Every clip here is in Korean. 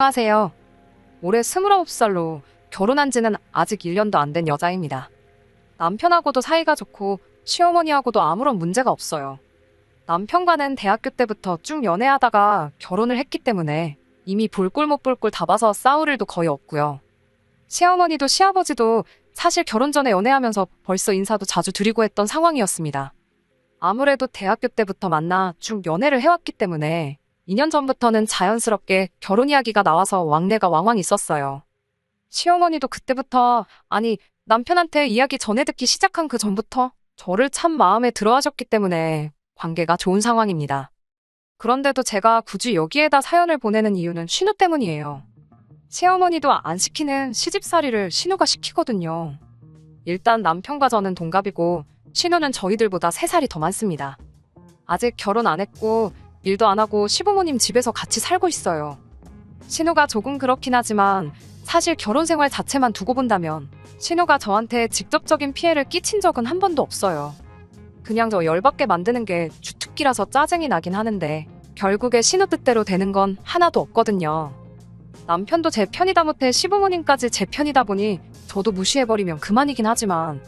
안녕하세요. 올해 29살로 결혼한 지는 아직 1년도 안 된 여자입니다. 남편하고도 사이가 좋고 시어머니하고도 아무런 문제가 없어요. 남편과는 대학교 때부터 쭉 연애하다가 결혼을 했기 때문에 이미 볼 꼴 못 볼 꼴 다 봐서 싸울 일도 거의 없고요. 시어머니도 시아버지도 사실 결혼 전에 연애하면서 벌써 인사도 자주 드리고 했던 상황이었습니다. 아무래도 대학교 때부터 만나 쭉 연애를 해왔기 때문에 2년 전부터는 자연스럽게 결혼 이야기가 나와서 왕래가 왕왕 있었어요. 시어머니도 그때부터, 아니, 남편한테 이야기 전해 듣기 시작한 그 전부터 저를 참 마음에 들어 하셨기 때문에 관계가 좋은 상황입니다. 그런데도 제가 굳이 여기에다 사연을 보내는 이유는 신우 때문이에요. 시어머니도 안 시키는 시집살이를 신우가 시키거든요. 일단 남편과 저는 동갑이고 신우는 저희들보다 3살이 더 많습니다. 아직 결혼 안 했고 일도 안 하고 시부모님 집에서 같이 살고 있어요. 신우가 조금 그렇긴 하지만 사실 결혼 생활 자체만 두고 본다면 신우가 저한테 직접적인 피해를 끼친 적은 한 번도 없어요. 그냥 저 열받게 만드는 게 주특기라서 짜증이 나긴 하는데 결국에 신우 뜻대로 되는 건 하나도 없거든요. 남편도 제 편이다 못해 시부모님까지 제 편이다 보니 저도 무시해버리면 그만이긴 하지만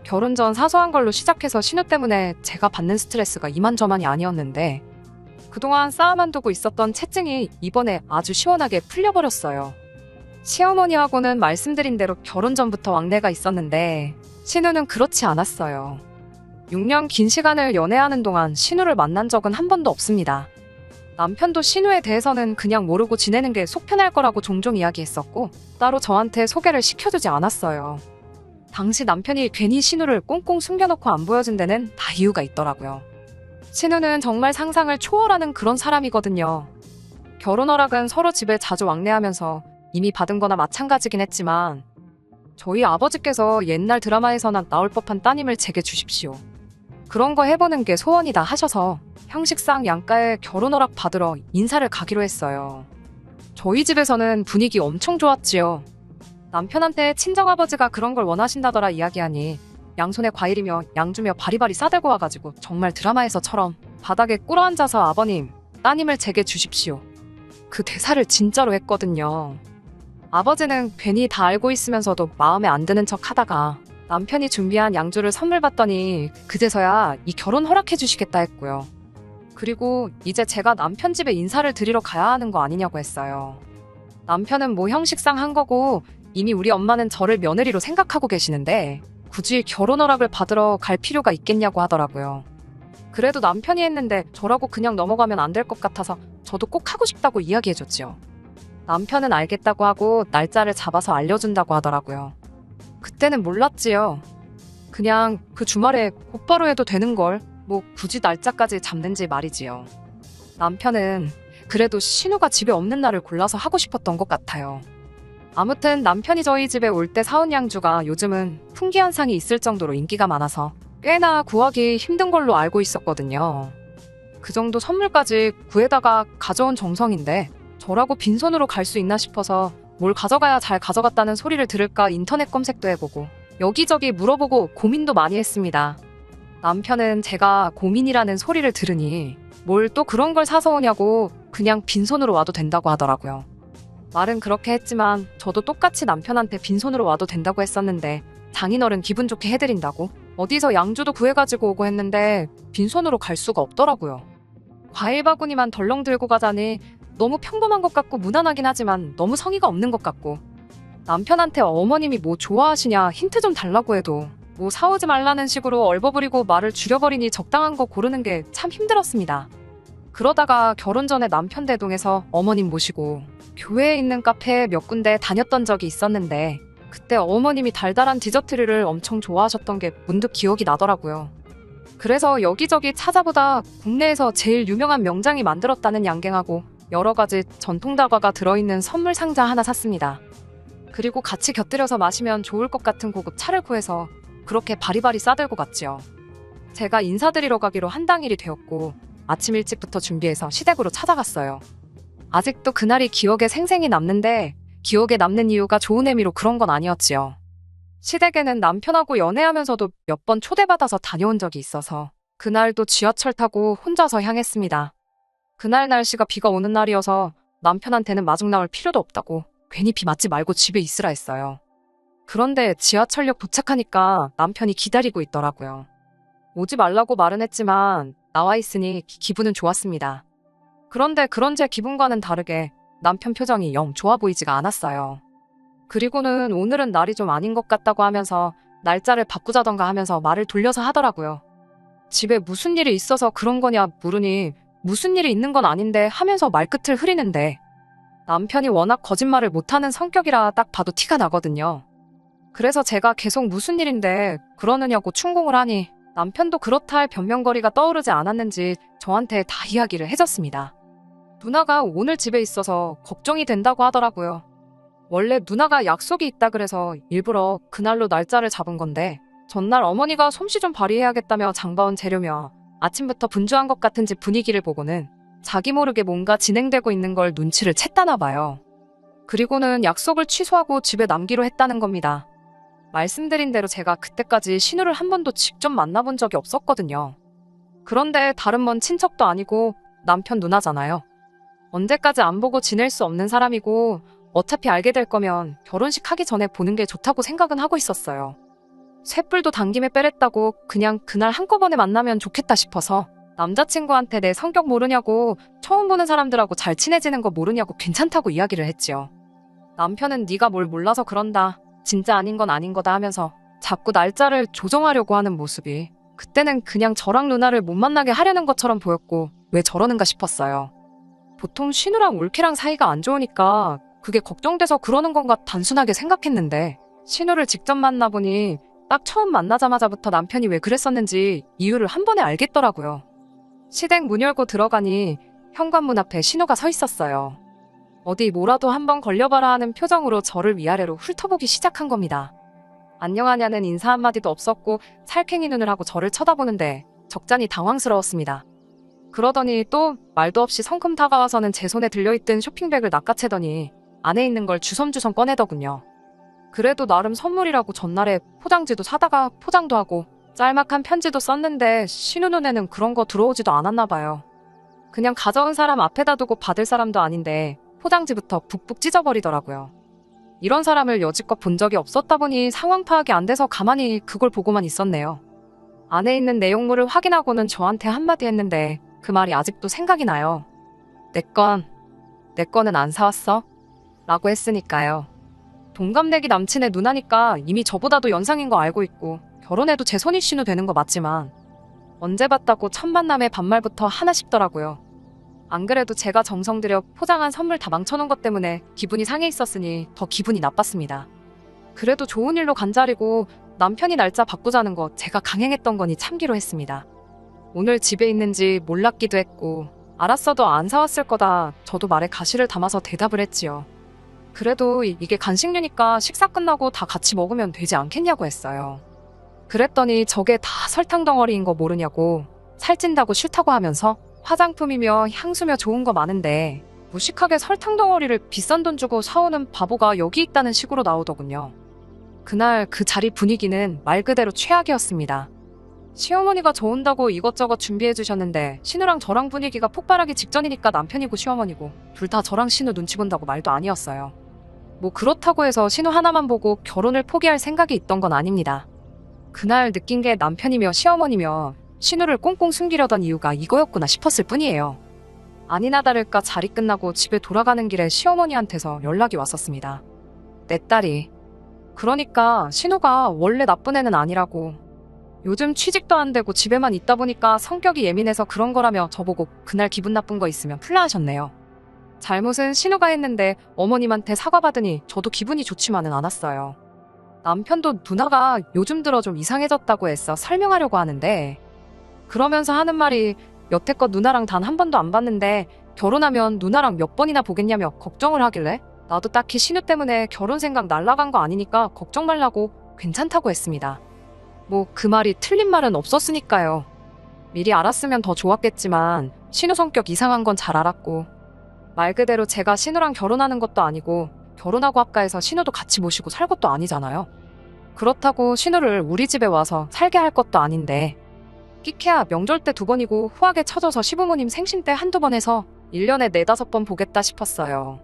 결혼 전 사소한 걸로 시작해서 신우 때문에 제가 받는 스트레스가 이만저만이 아니었는데 그동안 쌓아만 두고 있었던 채증이 이번에 아주 시원하게 풀려버렸어요. 시어머니하고는 말씀드린 대로 결혼 전부터 왕래가 있었는데 신우는 그렇지 않았어요. 6년 긴 시간을 연애하는 동안 신우를 만난 적은 한 번도 없습니다. 남편도 신우에 대해서는 그냥 모르고 지내는 게 속 편할 거라고 종종 이야기했었고 따로 저한테 소개를 시켜주지 않았어요. 당시 남편이 괜히 신우를 꽁꽁 숨겨놓고 안 보여준 데는 다 이유가 있더라고요. 신우는 정말 상상을 초월하는 그런 사람이거든요. 결혼 허락은 서로 집에 자주 왕래하면서 이미 받은 거나 마찬가지긴 했지만 저희 아버지께서 옛날 드라마에서나 나올 법한 따님을 제게 주십시오. 그런 거 해보는 게 소원이다 하셔서 형식상 양가에 결혼 허락 받으러 인사를 가기로 했어요. 저희 집에서는 분위기 엄청 좋았지요. 남편한테 친정아버지가 그런 걸 원하신다더라 이야기하니 양손에 과일이며 양주며 바리바리 싸들고 와가지고 정말 드라마에서처럼 바닥에 꿇어앉아서 아버님, 따님을 제게 주십시오. 그 대사를 진짜로 했거든요. 아버지는 괜히 다 알고 있으면서도 마음에 안 드는 척 하다가 남편이 준비한 양주를 선물 받더니 그제서야 이 결혼 허락해 주시겠다 했고요. 그리고 이제 제가 남편 집에 인사를 드리러 가야 하는 거 아니냐고 했어요. 남편은 뭐 형식상 한 거고 이미 우리 엄마는 저를 며느리로 생각하고 계시는데 굳이 결혼 허락을 받으러 갈 필요가 있겠냐고 하더라고요. 그래도 남편이 했는데 저라고 그냥 넘어가면 안 될 것 같아서 저도 꼭 하고 싶다고 이야기해줬죠. 남편은 알겠다고 하고 날짜를 잡아서 알려준다고 하더라고요. 그때는 몰랐지요. 그냥 그 주말에 곧바로 해도 되는걸 뭐 굳이 날짜까지 잡는지 말이지요. 남편은 그래도 신우가 집에 없는 날을 골라서 하고 싶었던 것 같아요. 아무튼 남편이 저희 집에 올 때 사온 양주가 요즘은 풍기 현상이 있을 정도로 인기가 많아서 꽤나 구하기 힘든 걸로 알고 있었거든요. 그 정도 선물까지 구해다가 가져온 정성인데 저라고 빈손으로 갈 수 있나 싶어서 뭘 가져가야 잘 가져갔다는 소리를 들을까 인터넷 검색도 해보고 여기저기 물어보고 고민도 많이 했습니다. 남편은 제가 고민이라는 소리를 들으니 뭘 또 그런 걸 사서 오냐고 그냥 빈손으로 와도 된다고 하더라고요. 말은 그렇게 했지만 저도 똑같이 남편한테 빈손으로 와도 된다고 했었는데 장인어른 기분 좋게 해드린다고 어디서 양주도 구해가지고 오고 했는데 빈손으로 갈 수가 없더라고요. 과일 바구니만 덜렁 들고 가자니 너무 평범한 것 같고 무난하긴 하지만 너무 성의가 없는 것 같고 남편한테 어머님이 뭐 좋아하시냐 힌트 좀 달라고 해도 뭐 사오지 말라는 식으로 얼버무리고 말을 줄여버리니 적당한 거 고르는 게 참 힘들었습니다. 그러다가 결혼 전에 남편 대동해서 어머님 모시고 교회에 있는 카페에 몇 군데 다녔던 적이 있었는데 그때 어머님이 달달한 디저트류를 엄청 좋아하셨던 게 문득 기억이 나더라고요. 그래서 여기저기 찾아보다 국내에서 제일 유명한 명장이 만들었다는 양갱하고 여러 가지 전통 다과가 들어있는 선물 상자 하나 샀습니다. 그리고 같이 곁들여서 마시면 좋을 것 같은 고급 차를 구해서 그렇게 바리바리 싸들고 갔지요. 제가 인사드리러 가기로 한 당일이 되었고 아침 일찍부터 준비해서 시댁으로 찾아갔어요. 아직도 그날이 기억에 생생히 남는데 기억에 남는 이유가 좋은 의미로 그런 건 아니었지요. 시댁에는 남편하고 연애하면서도 몇 번 초대받아서 다녀온 적이 있어서 그날도 지하철 타고 혼자서 향했습니다. 그날 날씨가 비가 오는 날이어서 남편한테는 마중 나올 필요도 없다고 괜히 비 맞지 말고 집에 있으라 했어요. 그런데 지하철역 도착하니까 남편이 기다리고 있더라고요. 오지 말라고 말은 했지만 나와 있으니 기분은 좋았습니다. 그런데 그런 제 기분과는 다르게 남편 표정이 영 좋아 보이지가 않았어요. 그리고는 오늘은 날이 좀 아닌 것 같다고 하면서 날짜를 바꾸자던가 하면서 말을 돌려서 하더라고요. 집에 무슨 일이 있어서 그런 거냐 물으니 무슨 일이 있는 건 아닌데 하면서 말끝을 흐리는데 남편이 워낙 거짓말을 못하는 성격이라 딱 봐도 티가 나거든요. 그래서 제가 계속 무슨 일인데 그러느냐고 충고를 하니 남편도 그렇다 할 변명거리가 떠오르지 않았는지 저한테 다 이야기를 해줬습니다. 누나가 오늘 집에 있어서 걱정이 된다고 하더라고요. 원래 누나가 약속이 있다 그래서 일부러 그날로 날짜를 잡은 건데 전날 어머니가 솜씨 좀 발휘해야겠다며 장봐온 재료며 아침부터 분주한 것 같은 집 분위기를 보고는 자기 모르게 뭔가 진행되고 있는 걸 눈치를 챘다나 봐요. 그리고는 약속을 취소하고 집에 남기로 했다는 겁니다. 말씀드린 대로 제가 그때까지 신우를 한 번도 직접 만나본 적이 없었거든요. 그런데 다른 먼 친척도 아니고 남편 누나잖아요. 언제까지 안 보고 지낼 수 없는 사람이고 어차피 알게 될 거면 결혼식 하기 전에 보는 게 좋다고 생각은 하고 있었어요. 쇳불도 당김에 빼랬다고 그냥 그날 한꺼번에 만나면 좋겠다 싶어서 남자친구한테 내 성격 모르냐고 처음 보는 사람들하고 잘 친해지는 거 모르냐고 괜찮다고 이야기를 했지요. 남편은 네가 뭘 몰라서 그런다. 진짜 아닌 건 아닌 거다 하면서 자꾸 날짜를 조정하려고 하는 모습이 그때는 그냥 저랑 누나를 못 만나게 하려는 것처럼 보였고 왜 저러는가 싶었어요. 보통 신우랑 올케랑 사이가 안 좋으니까 그게 걱정돼서 그러는 건가 단순하게 생각했는데 신우를 직접 만나보니 딱 처음 만나자마자부터 남편이 왜 그랬었는지 이유를 한 번에 알겠더라고요. 시댁 문 열고 들어가니 현관문 앞에 신우가 서 있었어요. 어디 뭐라도 한번 걸려봐라 하는 표정으로 저를 위아래로 훑어보기 시작한 겁니다. 안녕하냐는 인사 한마디도 없었고 살쾡이 눈을 하고 저를 쳐다보는데 적잖이 당황스러웠습니다. 그러더니 또 말도 없이 성큼 다가와서는 제 손에 들려있던 쇼핑백을 낚아채더니 안에 있는 걸 주섬주섬 꺼내더군요. 그래도 나름 선물이라고 전날에 포장지도 사다가 포장도 하고 짤막한 편지도 썼는데 신우 눈에는 그런 거 들어오지도 않았나 봐요. 그냥 가져온 사람 앞에다 두고 받을 사람도 아닌데 포장지부터 북북 찢어버리더라고요. 이런 사람을 여지껏 본 적이 없었다 보니 상황 파악이 안 돼서 가만히 그걸 보고만 있었네요. 안에 있는 내용물을 확인하고는 저한테 한마디 했는데 그 말이 아직도 생각이 나요. 내 거는 안 사왔어? 라고 했으니까요. 동갑내기 남친의 누나니까 이미 저보다도 연상인 거 알고 있고 결혼해도 제 손이 신우 되는 거 맞지만 언제 봤다고 첫 만남의 반말부터 하나 싶더라고요. 안 그래도 제가 정성 들여 포장한 선물 다 망쳐놓은 것 때문에 기분이 상해 있었으니 더 기분이 나빴습니다. 그래도 좋은 일로 간자리고 남편이 날짜 바꾸자는 거 제가 강행했던 거니 참기로 했습니다. 오늘 집에 있는지 몰랐기도 했고 알았어도 안 사왔을 거다 저도 말에 가시를 담아서 대답을 했지요. 그래도 이게 간식류니까 식사 끝나고 다 같이 먹으면 되지 않겠냐고 했어요. 그랬더니 저게 다 설탕 덩어리인 거 모르냐고 살찐다고 싫다고 하면서 화장품이며 향수며 좋은 거 많은데 무식하게 설탕 덩어리를 비싼 돈 주고 사오는 바보가 여기 있다는 식으로 나오더군요. 그날 그 자리 분위기는 말 그대로 최악이었습니다. 시어머니가 저 온다고 이것저것 준비해 주셨는데 신우랑 저랑 분위기가 폭발하기 직전이니까 남편이고 시어머니고 둘 다 저랑 신우 눈치 본다고 말도 아니었어요. 뭐 그렇다고 해서 신우 하나만 보고 결혼을 포기할 생각이 있던 건 아닙니다. 그날 느낀 게 남편이며 시어머니며 신우를 꽁꽁 숨기려던 이유가 이거였구나 싶었을 뿐이에요. 아니나 다를까 자리 끝나고 집에 돌아가는 길에 시어머니한테서 연락이 왔었습니다. 내 딸이. 그러니까 신우가 원래 나쁜 애는 아니라고. 요즘 취직도 안 되고 집에만 있다 보니까 성격이 예민해서 그런 거라며 저보고 그날 기분 나쁜 거 있으면 풀라 하셨네요. 잘못은 신우가 했는데 어머님한테 사과받으니 저도 기분이 좋지만은 않았어요. 남편도 누나가 요즘 들어 좀 이상해졌다고 했어 설명하려고 하는데 그러면서 하는 말이 여태껏 누나랑 단 한 번도 안 봤는데 결혼하면 누나랑 몇 번이나 보겠냐며 걱정을 하길래 나도 딱히 신우 때문에 결혼 생각 날라간 거 아니니까 걱정 말라고 괜찮다고 했습니다. 뭐 그 말이 틀린 말은 없었으니까요. 미리 알았으면 더 좋았겠지만 신우 성격 이상한 건 잘 알았고 말 그대로 제가 신우랑 결혼하는 것도 아니고 결혼하고 합가해서 신우도 같이 모시고 살 것도 아니잖아요. 그렇다고 신우를 우리 집에 와서 살게 할 것도 아닌데 끼케야 명절 때 2번이고 후하게 쳐져서 시부모님 생신 때 한두 번 해서 1년에 4~5번 보겠다 싶었어요.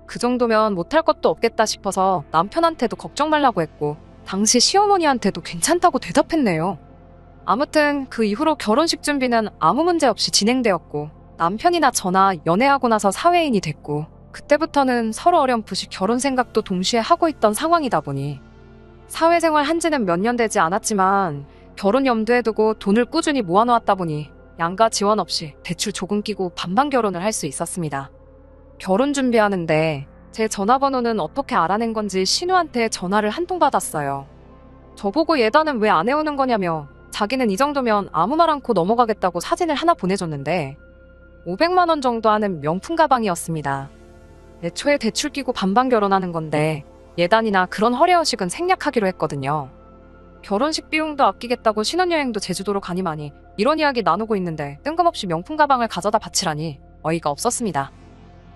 그 정도면 못할 것도 없겠다 싶어서 남편한테도 걱정 말라고 했고 당시 시어머니한테도 괜찮다고 대답했네요. 아무튼 그 이후로 결혼식 준비는 아무 문제 없이 진행되었고 남편이나 저나 연애하고 나서 사회인이 됐고 그때부터는 서로 어렴풋이 결혼 생각도 동시에 하고 있던 상황이다 보니 사회생활 한 지는 몇 년 되지 않았지만 결혼 염두에 두고 돈을 꾸준히 모아놓았다 보니 양가 지원 없이 대출 조금 끼고 반반 결혼을 할 수 있었습니다. 결혼 준비하는데 제 전화번호는 어떻게 알아낸 건지 신우한테 전화를 한 통 받았어요. 저보고 예단은 왜 안 해오는 거냐며 자기는 이 정도면 아무 말 않고 넘어가겠다고 사진을 하나 보내줬는데 500만 원 정도 하는 명품 가방이었습니다. 애초에 대출 끼고 반반 결혼하는 건데 예단이나 그런 허례허식은 생략하기로 했거든요. 결혼식 비용도 아끼겠다고 신혼여행도 제주도로 가니마니 이런 이야기 나누고 있는데 뜬금없이 명품 가방을 가져다 바치라니 어이가 없었습니다.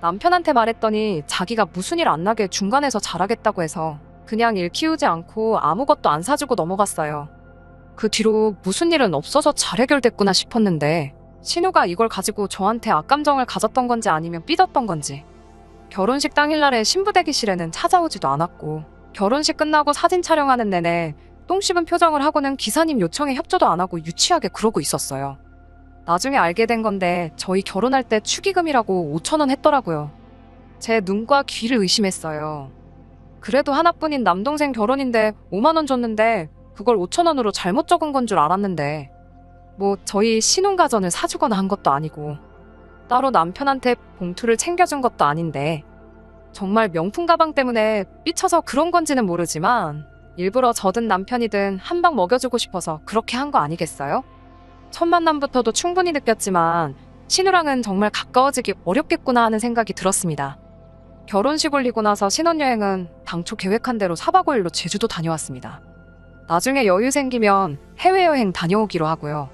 남편한테 말했더니 자기가 무슨 일 안 나게 중간에서 잘하겠다고 해서 그냥 일 키우지 않고 아무것도 안 사주고 넘어갔어요. 그 뒤로 무슨 일은 없어서 잘 해결됐구나 싶었는데 신우가 이걸 가지고 저한테 악감정을 가졌던 건지 아니면 삐졌던 건지 결혼식 당일날에 신부 대기실에는 찾아오지도 않았고 결혼식 끝나고 사진 촬영하는 내내 똥 씹은 표정을 하고는 기사님 요청에 협조도 안 하고 유치하게 그러고 있었어요. 나중에 알게 된 건데 저희 결혼할 때 축의금이라고 5,000원 했더라고요. 제 눈과 귀를 의심했어요. 그래도 하나뿐인 남동생 결혼인데 5만 원 줬는데 그걸 5,000원으로 잘못 적은 건 줄 알았는데 뭐 저희 신혼가전을 사주거나 한 것도 아니고 따로 남편한테 봉투를 챙겨준 것도 아닌데 정말 명품 가방 때문에 삐쳐서 그런 건지는 모르지만 일부러 저든 남편이든 한 방 먹여주고 싶어서 그렇게 한 거 아니겠어요? 첫 만남부터도 충분히 느꼈지만 신우랑은 정말 가까워지기 어렵겠구나 하는 생각이 들었습니다. 결혼식 올리고 나서 신혼여행은 당초 계획한 대로 4박 5일로 제주도 다녀왔습니다. 나중에 여유 생기면 해외여행 다녀오기로 하고요.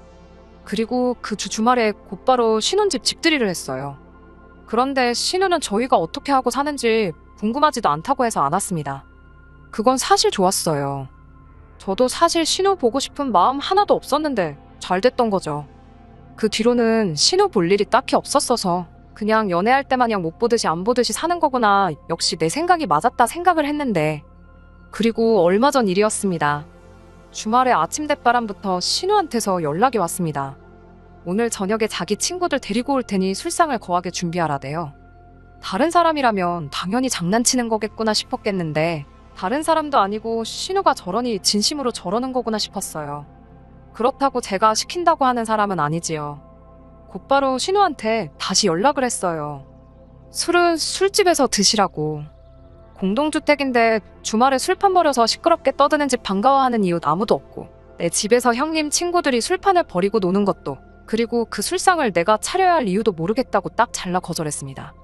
그리고 그 주말에 곧바로 신혼집 집들이를 했어요. 그런데 신우는 저희가 어떻게 하고 사는지 궁금하지도 않다고 해서 안 왔습니다. 그건 사실 좋았어요. 저도 사실 신우 보고 싶은 마음 하나도 없었는데 잘 됐던 거죠. 그 뒤로는 신우 볼 일이 딱히 없었어서 그냥 연애할 때 마냥 못 보듯이 안 보듯이 사는 거구나 역시 내 생각이 맞았다 생각을 했는데 그리고 얼마 전 일이었습니다. 주말에 아침 대바람부터 신우한테서 연락이 왔습니다. 오늘 저녁에 자기 친구들 데리고 올 테니 술상을 거하게 준비하라대요. 다른 사람이라면 당연히 장난치는 거겠구나 싶었겠는데 다른 사람도 아니고 신우가 저러니 진심으로 저러는 거구나 싶었어요. 그렇다고 제가 시킨다고 하는 사람은 아니지요. 곧바로 신우한테 다시 연락을 했어요. 술은 술집에서 드시라고. 공동주택인데 주말에 술판 벌여서 시끄럽게 떠드는 집 반가워하는 이웃 아무도 없고 내 집에서 형님 친구들이 술판을 벌이고 노는 것도 그리고 그 술상을 내가 차려야 할 이유도 모르겠다고 딱 잘라 거절했습니다.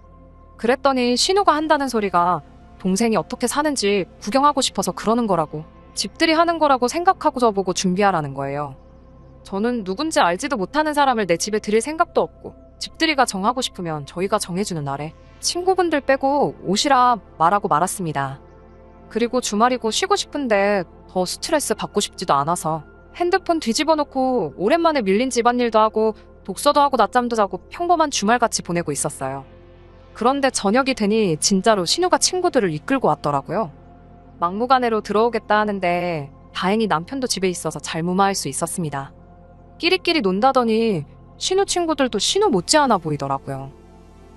그랬더니 신우가 한다는 소리가 동생이 어떻게 사는지 구경하고 싶어서 그러는 거라고 집들이 하는 거라고 생각하고 저보고 준비하라는 거예요. 저는 누군지 알지도 못하는 사람을 내 집에 들일 생각도 없고 집들이가 정하고 싶으면 저희가 정해주는 날에 친구분들 빼고 오시라 말하고 말았습니다. 그리고 주말이고 쉬고 싶은데 더 스트레스 받고 싶지도 않아서 핸드폰 뒤집어 놓고 오랜만에 밀린 집안일도 하고 독서도 하고 낮잠도 자고 평범한 주말같이 보내고 있었어요. 그런데 저녁이 되니 진짜로 신우가 친구들을 이끌고 왔더라고요. 막무가내로 들어오겠다 하는데 다행히 남편도 집에 있어서 잘 무마할 수 있었습니다. 끼리끼리 논다더니 신우 친구들도 신우 못지않아 보이더라고요.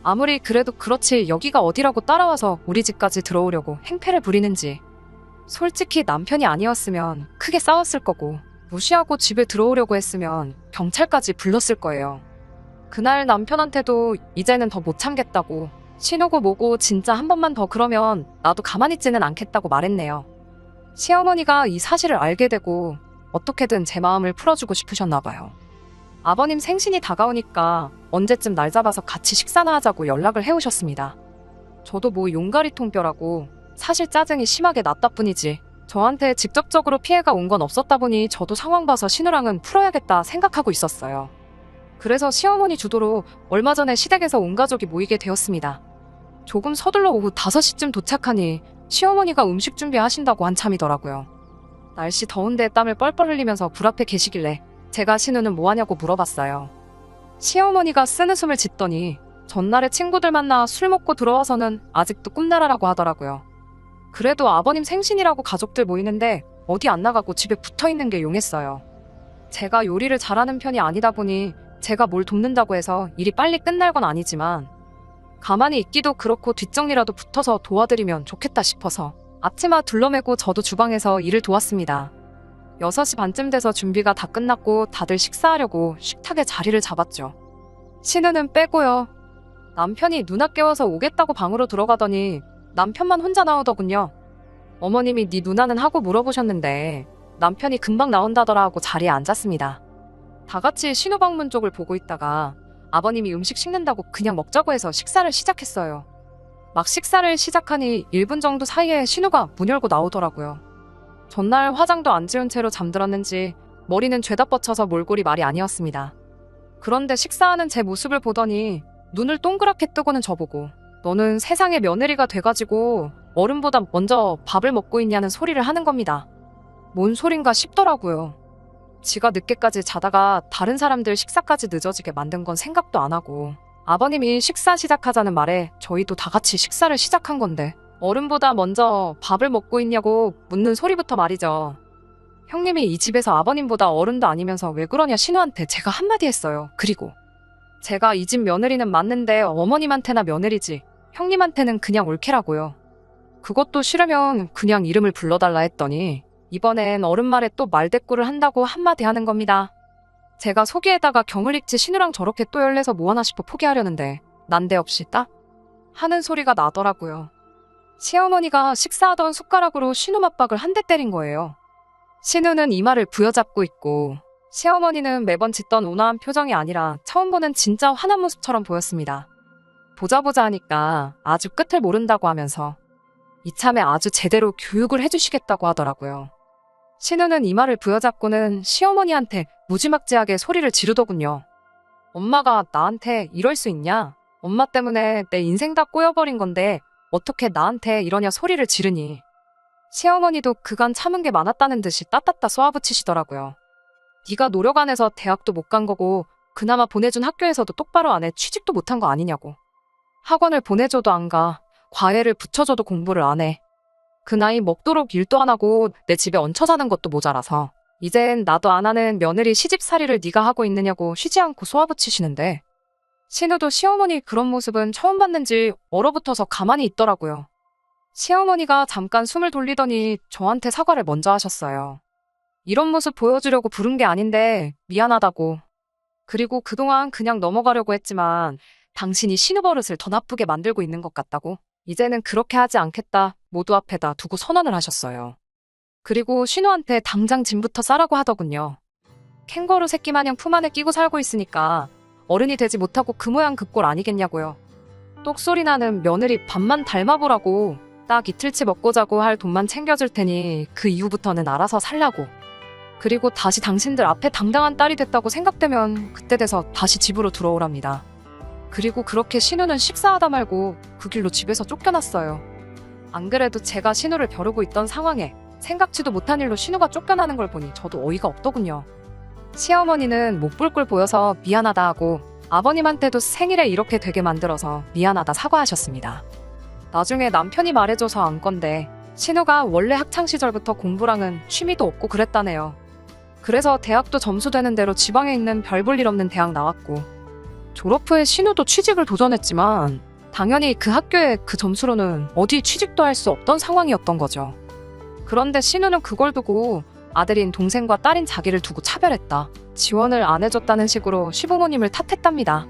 아무리 그래도 그렇지 여기가 어디라고 따라와서 우리 집까지 들어오려고 행패를 부리는지. 솔직히 남편이 아니었으면 크게 싸웠을 거고 무시하고 집에 들어오려고 했으면 경찰까지 불렀을 거예요. 그날 남편한테도 이제는 더 못 참겠다고 신우고 뭐고 진짜 한 번만 더 그러면 나도 가만히 있지는 않겠다고 말했네요. 시어머니가 이 사실을 알게 되고 어떻게든 제 마음을 풀어주고 싶으셨나 봐요. 아버님 생신이 다가오니까 언제쯤 날 잡아서 같이 식사나 하자고 연락을 해오셨습니다. 저도 뭐 용가리 통뼈라고 사실 짜증이 심하게 났다 뿐이지 저한테 직접적으로 피해가 온 건 없었다 보니 저도 상황 봐서 신우랑은 풀어야겠다 생각하고 있었어요. 그래서 시어머니 주도로 얼마 전에 시댁에서 온 가족이 모이게 되었습니다. 조금 서둘러 오후 5시쯤 도착하니 시어머니가 음식 준비하신다고 한참이더라고요. 날씨 더운데 땀을 뻘뻘 흘리면서 불 앞에 계시길래 제가 신우는 뭐하냐고 물어봤어요. 시어머니가 쓴웃음을 짓더니 전날에 친구들 만나 술 먹고 들어와서는 아직도 꿈나라라고 하더라고요. 그래도 아버님 생신이라고 가족들 모이는데 어디 안 나가고 집에 붙어 있는 게 용했어요. 제가 요리를 잘하는 편이 아니다 보니 제가 뭘 돕는다고 해서 일이 빨리 끝날 건 아니지만 가만히 있기도 그렇고 뒷정리라도 붙어서 도와드리면 좋겠다 싶어서 앞치마 둘러매고 저도 주방에서 일을 도왔습니다. 6시 반쯤 돼서 준비가 다 끝났고 다들 식사하려고 식탁에 자리를 잡았죠. 신우는 빼고요. 남편이 누나 깨워서 오겠다고 방으로 들어가더니 남편만 혼자 나오더군요. 어머님이 네 누나는 하고 물어보셨는데 남편이 금방 나온다더라 하고 자리에 앉았습니다. 다 같이 신우 방문 쪽을 보고 있다가 아버님이 음식 식는다고 그냥 먹자고 해서 식사를 시작했어요. 막 식사를 시작하니 1분 정도 사이에 신우가 문 열고 나오더라고요. 전날 화장도 안 지운 채로 잠들었는지 머리는 죄다 뻗쳐서 몰골이 말이 아니었습니다. 그런데 식사하는 제 모습을 보더니 눈을 동그랗게 뜨고는 저보고 너는 세상에 며느리가 돼가지고 어른보다 먼저 밥을 먹고 있냐는 소리를 하는 겁니다. 뭔 소린가 싶더라고요. 지가 늦게까지 자다가 다른 사람들 식사까지 늦어지게 만든 건 생각도 안 하고 아버님이 식사 시작하자는 말에 저희도 다 같이 식사를 시작한 건데 어른보다 먼저 밥을 먹고 있냐고 묻는 소리부터 말이죠. 형님이 이 집에서 아버님보다 어른도 아니면서 왜 그러냐 신우한테 제가 한마디 했어요. 그리고 제가 이 집 며느리는 맞는데 어머님한테나 며느리지 형님한테는 그냥 올케라고요. 그것도 싫으면 그냥 이름을 불러달라 했더니 이번엔 어른 말에 또 말대꾸를 한다고 한마디 하는 겁니다. 제가 속이에다가 경을 읽지 신우랑 저렇게 또 열내서 뭐하나 싶어 포기하려는데 난데없이 딱 하는 소리가 나더라고요. 시어머니가 식사하던 숟가락으로 신우 맞박을 한 대 때린 거예요. 신우는 이마를 부여잡고 있고 시어머니는 매번 짓던 온화한 표정이 아니라 처음 보는 진짜 화난 모습처럼 보였습니다. 보자 하니까 아주 끝을 모른다고 하면서 이참에 아주 제대로 교육을 해주시겠다고 하더라고요. 신우는 이마를 부여잡고는 시어머니한테 무지막지하게 소리를 지르더군요. 엄마가 나한테 이럴 수 있냐? 엄마 때문에 내 인생 다 꼬여버린 건데 어떻게 나한테 이러냐 소리를 지르니. 시어머니도 그간 참은 게 많았다는 듯이 따따따 쏘아붙이시더라고요. 네가 노력 안 해서 대학도 못 간 거고 그나마 보내준 학교에서도 똑바로 안 해 취직도 못한 거 아니냐고. 학원을 보내줘도 안 가. 과외를 붙여줘도 공부를 안 해. 그 나이 먹도록 일도 안 하고 내 집에 얹혀 사는 것도 모자라서 이젠 나도 안 하는 며느리 시집살이를 네가 하고 있느냐고 쉬지 않고 쏘아붙이시는데 신우도 시어머니 그런 모습은 처음 봤는지 얼어붙어서 가만히 있더라고요. 시어머니가 잠깐 숨을 돌리더니 저한테 사과를 먼저 하셨어요. 이런 모습 보여주려고 부른 게 아닌데 미안하다고. 그리고 그동안 그냥 넘어가려고 했지만 당신이 신우 버릇을 더 나쁘게 만들고 있는 것 같다고. 이제는 그렇게 하지 않겠다 모두 앞에다 두고 선언을 하셨어요. 그리고 신우한테 당장 짐부터 싸라고 하더군요. 캥거루 새끼 마냥 품 안에 끼고 살고 있으니까 어른이 되지 못하고 그 모양 그 꼴 아니겠냐고요. 똑소리 나는 며느리 밥만 닮아보라고. 딱 이틀치 먹고 자고 할 돈만 챙겨줄 테니 그 이후부터는 알아서 살라고. 그리고 다시 당신들 앞에 당당한 딸이 됐다고 생각되면 그때 돼서 다시 집으로 들어오랍니다. 그리고 그렇게 신우는 식사하다 말고 그 길로 집에서 쫓겨났어요. 안 그래도 제가 신우를 벼르고 있던 상황에 생각지도 못한 일로 신우가 쫓겨나는 걸 보니 저도 어이가 없더군요. 시어머니는 못 볼 걸 보여서 미안하다 하고 아버님한테도 생일에 이렇게 되게 만들어서 미안하다 사과하셨습니다. 나중에 남편이 말해줘서 안 건데 신우가 원래 학창시절부터 공부랑은 취미도 없고 그랬다네요. 그래서 대학도 점수 되는 대로 지방에 있는 별 볼 일 없는 대학 나왔고 졸업 후에 신우도 취직을 도전했지만 당연히 그 학교에 그 점수로는 어디 취직도 할 수 없던 상황이었던 거죠. 그런데 신우는 그걸 두고 아들인 동생과 딸인 자기를 두고 차별했다. 지원을 안 해줬다는 식으로 시부모님을 탓했답니다.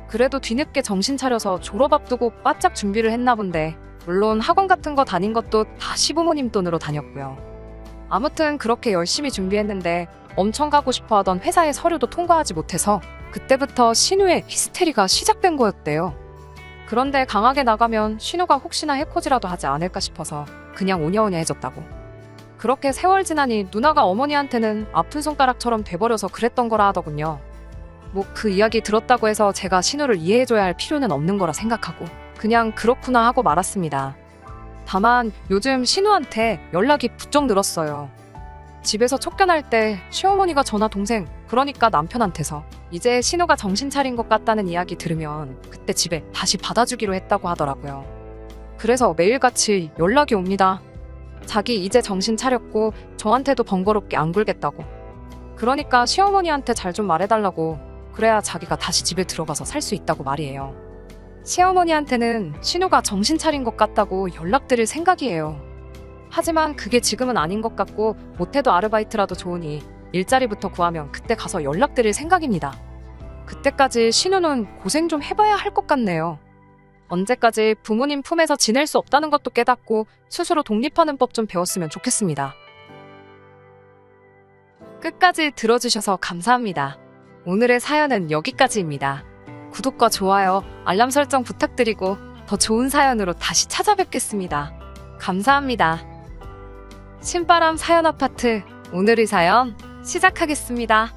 그래도 뒤늦게 정신 차려서 졸업 앞두고 바짝 준비를 했나 본데 물론 학원 같은 거 다닌 것도 다 시부모님 돈으로 다녔고요. 아무튼 그렇게 열심히 준비했는데 엄청 가고 싶어 하던 회사의 서류도 통과하지 못해서 그때부터 신우의 히스테리가 시작된 거였대요. 그런데 강하게 나가면 신우가 혹시나 해코지라도 하지 않을까 싶어서 그냥 오냐오냐 해줬다고. 그렇게 세월 지나니 누나가 어머니한테는 아픈 손가락처럼 돼버려서 그랬던 거라 하더군요. 뭐 그 이야기 들었다고 해서 제가 신우를 이해해줘야 할 필요는 없는 거라 생각하고 그냥 그렇구나 하고 말았습니다. 다만 요즘 신우한테 연락이 부쩍 늘었어요. 집에서 쫓겨날 때 시어머니가 전화 동생, 그러니까 남편한테서 이제 신우가 정신 차린 것 같다는 이야기 들으면 그때 집에 다시 받아주기로 했다고 하더라고요. 그래서 매일같이 연락이 옵니다. 자기 이제 정신 차렸고 저한테도 번거롭게 안 굴겠다고. 그러니까 시어머니한테 잘 좀 말해달라고. 그래야 자기가 다시 집에 들어가서 살 수 있다고 말이에요. 시어머니한테는 신우가 정신 차린 것 같다고 연락드릴 생각이에요. 하지만 그게 지금은 아닌 것 같고 못해도 아르바이트라도 좋으니 일자리부터 구하면 그때 가서 연락드릴 생각입니다. 그때까지 신우는 고생 좀 해봐야 할 것 같네요. 언제까지 부모님 품에서 지낼 수 없다는 것도 깨닫고 스스로 독립하는 법 좀 배웠으면 좋겠습니다. 끝까지 들어주셔서 감사합니다. 오늘의 사연은 여기까지입니다. 구독과 좋아요, 알람 설정 부탁드리고 더 좋은 사연으로 다시 찾아뵙겠습니다. 감사합니다. 신바람 사연 아파트, 오늘의 사연 시작하겠습니다.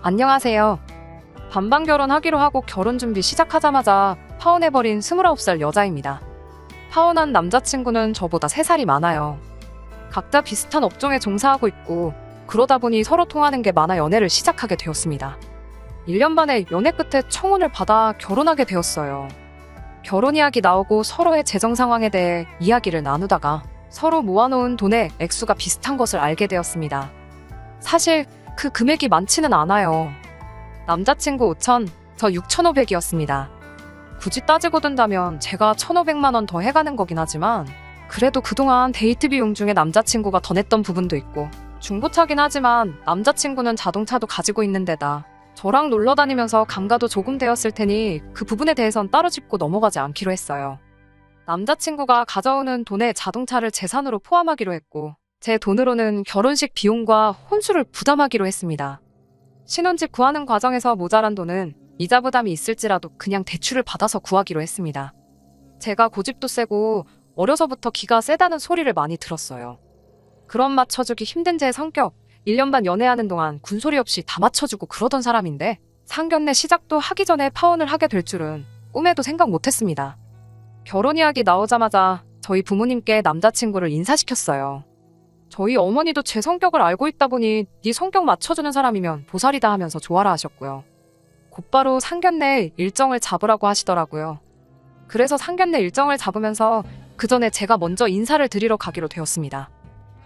안녕하세요. 반반 결혼하기로 하고 결혼 준비 시작하자마자 파혼해버린 29살 여자입니다. 파혼한 남자친구는 저보다 3살이 많아요. 각자 비슷한 업종에 종사하고 있고 그러다 보니 서로 통하는 게 많아 연애를 시작하게 되었습니다. 1년 반의 연애 끝에 청혼을 받아 결혼하게 되었어요. 결혼 이야기 나오고 서로의 재정 상황에 대해 이야기를 나누다가 서로 모아놓은 돈의 액수가 비슷한 것을 알게 되었습니다. 사실 그 금액이 많지는 않아요. 남자친구 5천, 저 6,500이었습니다. 굳이 따지고 든다면 제가 1,500만 원 더 해가는 거긴 하지만 그래도 그동안 데이트 비용 중에 남자친구가 더 냈던 부분도 있고 중고차긴 하지만 남자친구는 자동차도 가지고 있는 데다 저랑 놀러 다니면서 감가도 조금 되었을 테니 그 부분에 대해선 따로 짚고 넘어가지 않기로 했어요. 남자친구가 가져오는 돈에 자동차를 재산으로 포함하기로 했고 제 돈으로는 결혼식 비용과 혼수를 부담하기로 했습니다. 신혼집 구하는 과정에서 모자란 돈은 이자 부담이 있을지라도 그냥 대출을 받아서 구하기로 했습니다. 제가 고집도 세고 어려서부터 기가 세다는 소리를 많이 들었어요. 그런 맞춰주기 힘든 제 성격, 1년 반 연애하는 동안 군소리 없이 다 맞춰주고 그러던 사람인데 상견례 시작도 하기 전에 파혼을 하게 될 줄은 꿈에도 생각 못했습니다. 결혼 이야기 나오자마자 저희 부모님께 남자친구를 인사시켰어요. 저희 어머니도 제 성격을 알고 있다 보니 네 성격 맞춰주는 사람이면 보살이다 하면서 좋아라 하셨고요. 곧바로 상견례 일정을 잡으라고 하시더라고요. 그래서 상견례 일정을 잡으면서 그 전에 제가 먼저 인사를 드리러 가기로 되었습니다.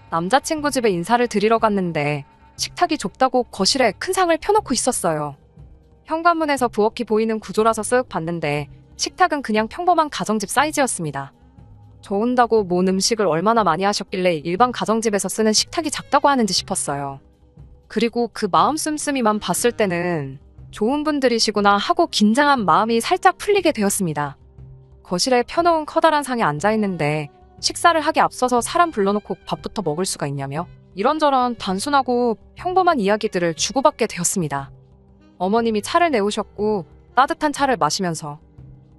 남자친구 집에 인사를 드리러 갔는데 식탁이 좁다고 거실에 큰 상을 펴놓고 있었어요. 현관문에서 부엌이 보이는 구조라서 쓱 봤는데 식탁은 그냥 평범한 가정집 사이즈였습니다. 저 온다고 뭔 음식을 얼마나 많이 하셨길래 일반 가정집에서 쓰는 식탁이 작다고 하는지 싶었어요. 그리고 그 마음 씀씀이만 봤을 때는 좋은 분들이시구나 하고 긴장한 마음이 살짝 풀리게 되었습니다. 거실에 펴놓은 커다란 상에 앉아있는데 식사를 하기 앞서서 사람 불러놓고 밥부터 먹을 수가 있냐며 이런저런 단순하고 평범한 이야기들을 주고받게 되었습니다. 어머님이 차를 내오셨고 따뜻한 차를 마시면서